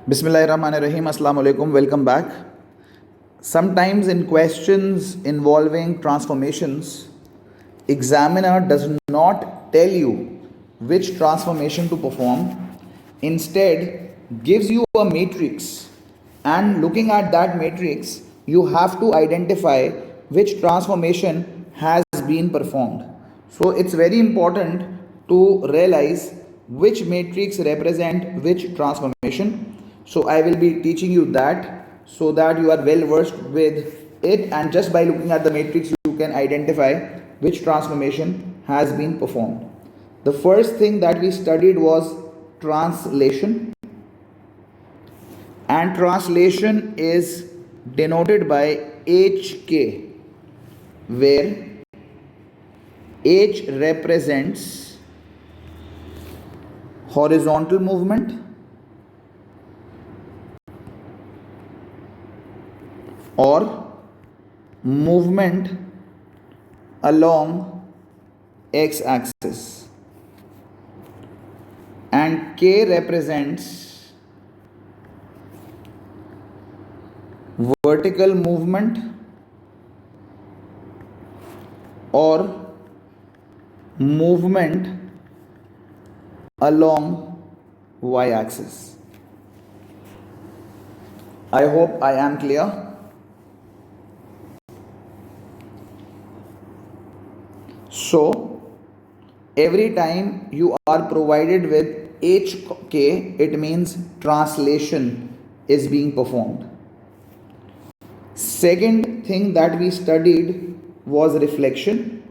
Bismillahirrahmanirrahim. Assalamu alaikum. Welcome back. Sometimes in questions involving transformations, examiner does not tell you which transformation to perform. Instead, gives you a matrix, and looking at that matrix, you have to identify which transformation has been performed. So it's very important to realize which matrix represent which transformation. So I will be teaching you that so that you are well versed with it, and just by looking at the matrix you can identify which transformation has been performed. The first thing that we studied was translation, and translation is denoted by HK, where H represents horizontal movement or movement along x axis, and K represents vertical movement or movement along y axis. I hope I am clear. So every time you are provided with HK, it means translation is being performed. Second thing that we studied was reflection,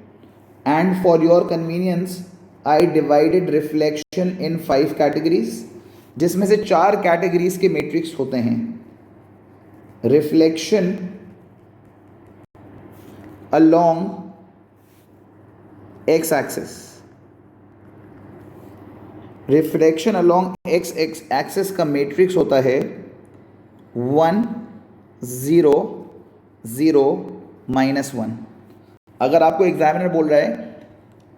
and for your convenience I divided reflection in 5 categories, जिसमें से 4 categories के matrix होते हैं. Reflection along x axis, reflection along x axis का matrix होता है 1 0 0 -1. अगर आपको एग्जामिनर बोल रहा है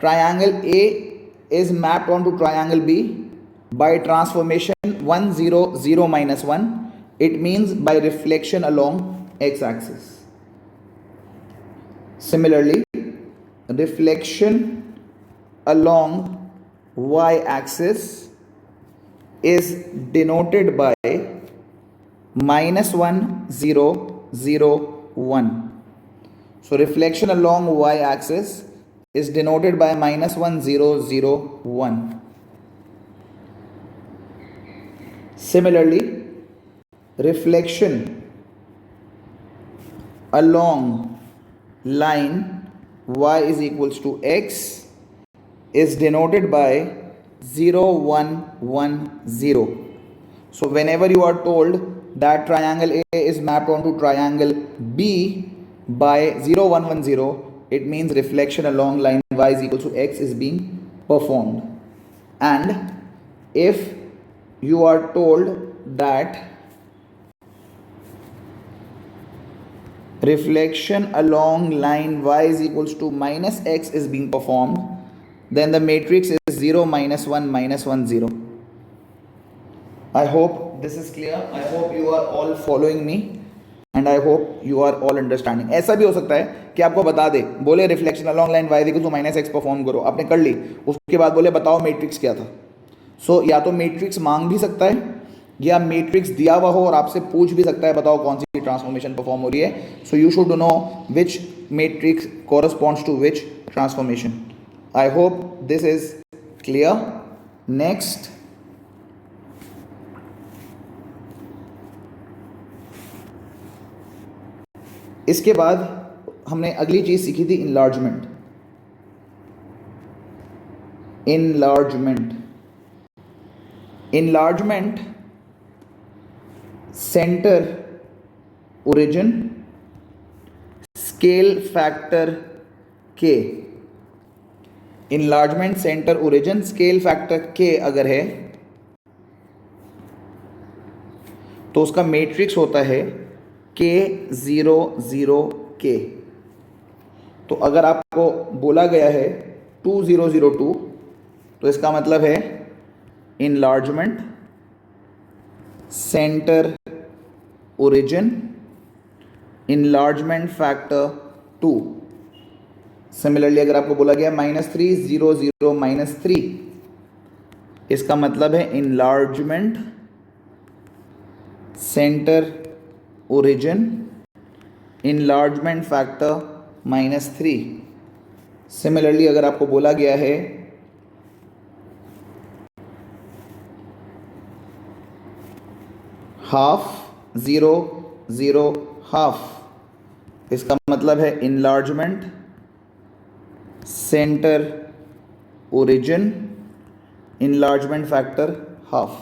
triangle A is mapped onto triangle B by transformation 1 0 0 -1, it means by reflection along x axis. Similarly, reflection along y axis is denoted by -1 0 0 1. So reflection along y axis is denoted by -1 0 0 1. Similarly, reflection along line y is equals to x is denoted by 0 1 1 0. So whenever you are told that triangle A is mapped onto triangle B by 0 1 1 0, it means reflection along line y is equal to x is being performed. And if you are told that reflection along line y is equals to minus x is being performed, then the matrix is 0 -1 -1 0. I hope this is clear. I hope you are all following me and I hope you are all understanding. ऐसा भी हो सकता है कि आपको बता दे, बोले reflection along line y equal to minus X perform करो, आपने कर ली, उसके बाद बोले बताओ मैट्रिक्स क्या था. सो या तो मैट्रिक्स मांग भी सकता है या मैट्रिक्स दिया हुआ हो और आपसे पूछ भी सकता है बताओ कौन सी ट्रांसफॉर्मेशन परफॉर्म हो रही है. So you should know which matrix corresponds to which transformation. I hope this is clear. Next, इसके बाद हमने अगली चीज सीखी थी enlargement. Enlargement centre origin scale factor K. Enlargement centre origin scale factor K अगर है तो उसका मैट्रिक्स होता है के 0 0 के. तो अगर आपको बोला गया है 2 0 0 2 तो इसका मतलब है enlargement centre origin enlargement factor 2। Similarly अगर आपको बोला गया -3 0 0 -3, इसका मतलब है enlargement centre origin enlargement factor -3। Similarly अगर आपको बोला गया है ½ 0 0 ½ इसका मतलब है enlargement centre origin enlargement factor ½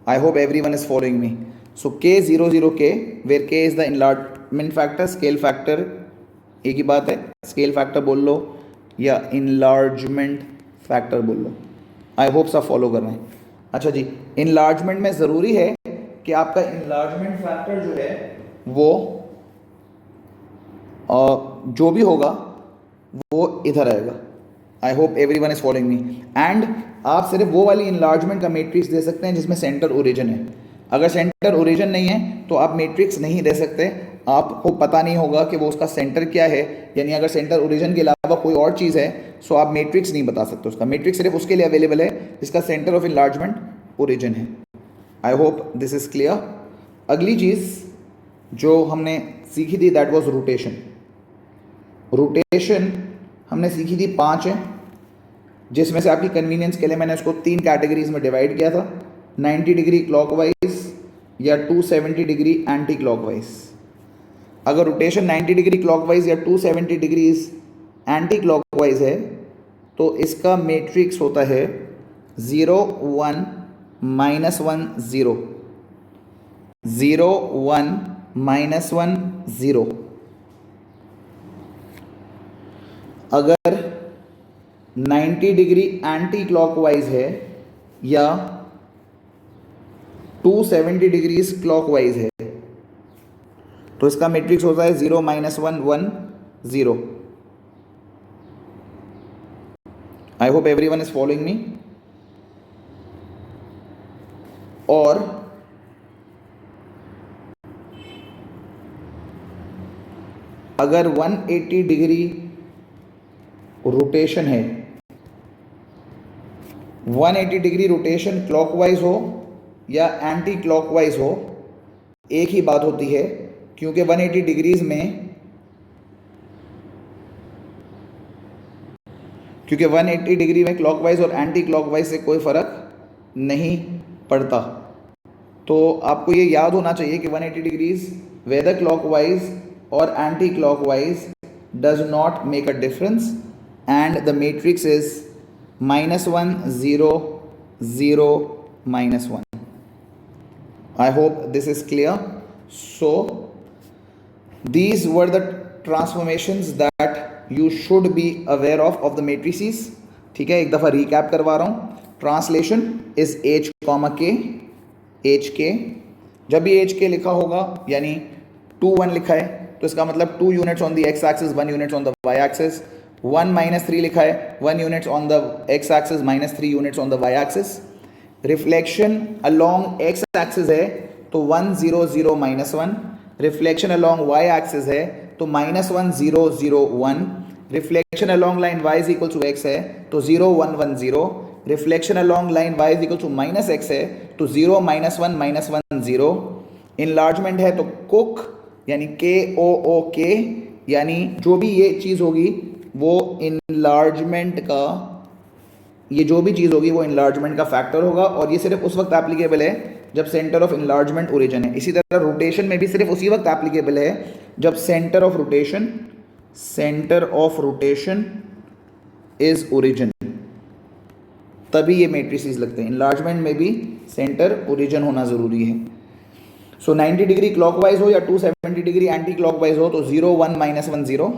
I hope everyone is following me. So K00K, where K is the enlargement factor, scale factor एक ही बात है, स्केल फैक्टर बोल लो या इनलार्जमेंट फैक्टर बोल लो। आई होप सब फॉलो कर रहे हैं। अच्छा जी, इनलार्जमेंट में ज़रूरी है कि आपका इनलार्जमेंट फैक्टर जो है वो जो भी होगा वो इधर आएगा। I hope everyone is following me. And आप सिर्फ वो वाली इनलार्जमेंट का मैट्रिक्स दे सकते हैं जिसमें सेंटर ओरिजिन है। अगर सेंटर ओरिजिन नहीं है तो आप मैट्रिक्स नहीं दे सकते, आपको पता नहीं होगा कि वो उसका सेंटर क्या है। यानी अगर सेंटर ओरिजिन के अलावा कोई और चीज़ है सो आप मैट्रिक्स नहीं बता सकते। उसका मैट्रिक्स सिर्फ उसके लिए अवेलेबल है जिसका सेंटर ऑफ इनलार्जमेंट ओरिजिन है। आई होप दिस इज क्लियर। अगली चीज़ जो हमने सीखी थी दैट वाज रोटेशन। रोटेशन हमने सीखी थी 5 है, जिसमें से आपकी कन्वीनियंस के लिए मैंने उसको 3 कैटेगरीज में डिवाइड किया था, 90 डिग्री क्लॉकवाइज या 270 डिग्री एंटी क्लॉकवाइज। अगर रोटेशन 90 डिग्री क्लॉकवाइज या 270 डिग्रीज एंटी क्लॉकवाइज है तो इसका मैट्रिक्स होता है 0 1 -1 0 0 1 -1 0। अगर 90 डिग्री एंटी क्लॉकवाइज है या 270 डिग्रीज क्लॉकवाइज है तो इसका मैट्रिक्स होता है 0 -1 1 0। I hope everyone is following me. और अगर 180 डिग्री रोटेशन है, 180 डिग्री रोटेशन क्लॉकवाइज हो या एंटी क्लॉकवाइज हो, एक ही बात होती है, क्योंकि 180 डिग्रीज में 180 डिग्री में क्लॉकवाइज और एंटी क्लॉकवाइज से कोई फ़र्क नहीं पड़ता। तो आपको ये याद होना चाहिए कि 180 डिग्रीज वेदर क्लॉकवाइज और anti clockwise does not make a difference and the matrix is -1 0 0 -1। I hope this is clear. So these were the transformations that you should be aware of the matrices। ठीक है, एक दफ़ा recap करवा रहा हूँ। Translation is h, k, H के। जब भी एच के लिखा होगा यानी 2 1 लिखा है तो इसका मतलब 2 units on the X axis 1 units on the Y axis. 1 -3 लिखा है 1 units on the X axis -3 units on the Y axis. Reflection along X axis है तो 1 0 0 -1। रिफ्लेक्शन अलोंग वाई एक्सिस है तो -1 0 0 1। Reflection along line y is equal to x है तो 0 1 1 0। Reflection along line y is equal to -x है तो 0 -1 -1 0। Enlargement है तो कुक यानी KOOK, यानी जो भी ये चीज़ होगी वो इनलार्जमेंट का, ये जो भी चीज़ होगी वो इनलार्जमेंट का फैक्टर होगा। और ये सिर्फ उस वक्त एप्लीकेबल है जब सेंटर ऑफ इनलार्जमेंट ओरिजिन है। इसी तरह रोटेशन में भी सिर्फ उसी वक्त एप्लीकेबल है जब centre of rotation is origin, तभी ये मैट्रिसेस लगते हैं। इनलार्जमेंट में भी सेंटर ओरिजिन होना ज़रूरी है। सो 90 डिग्री क्लॉकवाइज हो या 270 डिग्री एंटी क्लॉकवाइज हो तो 0 1 -1 0।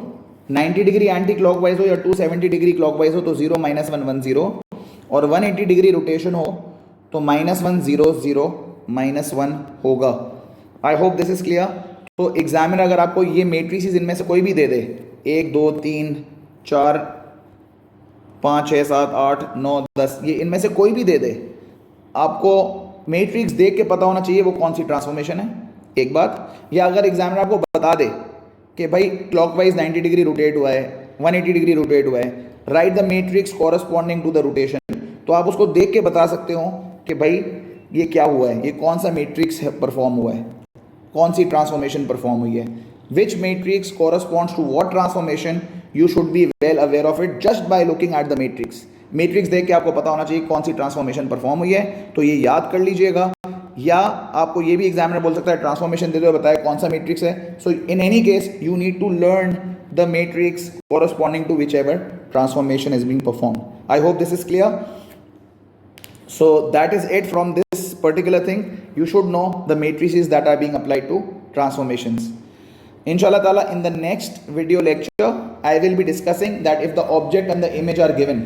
90 डिग्री एंटी क्लॉकवाइज हो या 270 डिग्री क्लॉकवाइज हो तो 0 -1 1 0। और 180 डिग्री रोटेशन हो तो -1 0 0 -1 होगा। आई होप दिस इज क्लियर। तो एग्जामिनर अगर आपको ये मैट्रिसेस इनमें से कोई भी दे दे, 1 2 3 4 5 6 7 8 9 10, ये इनमें से कोई भी दे दे, आपको मैट्रिक्स देख के पता होना चाहिए वो कौन सी ट्रांसफॉर्मेशन है, एक बात। या अगर एग्जामिनर आपको बता दे कि भाई क्लॉकवाइज 90 डिग्री रोटेट हुआ है, 180 डिग्री रोटेट हुआ है, right the matrix corresponding to the rotation, तो आप उसको देख के बता सकते हो कि भाई ये क्या हुआ है, ये कौन सा मैट्रिक्स परफॉर्म हुआ है, कौन सी ट्रांसफॉर्मेशन परफॉर्म हुई है, which matrix corresponds to what transformation, you should be well aware of it just by looking at the matrix. Matrix देख के आपको पता होना चाहिए कौन सी ट्रांसफॉर्मेशन परफॉर्म हुई है, तो ये याद कर लीजिएगा। या आपको ये भी एग्जामिनर बोल सकता है ट्रांसफॉर्मेशन दे दो, बताए कौन सा मैट्रिक्स है। So in any case you need to learn the matrix corresponding to whichever transformation is being performed. I hope this is clear. So that is it from this particular thing. You should know the matrices that are being applied to transformations. Inshallah ta'ala, in the next video lecture, I will be discussing that if the object and the image are given,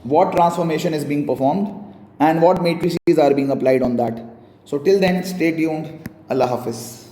what transformation is being performed and what matrices are being applied on that. So till then, stay tuned. Allah Hafiz.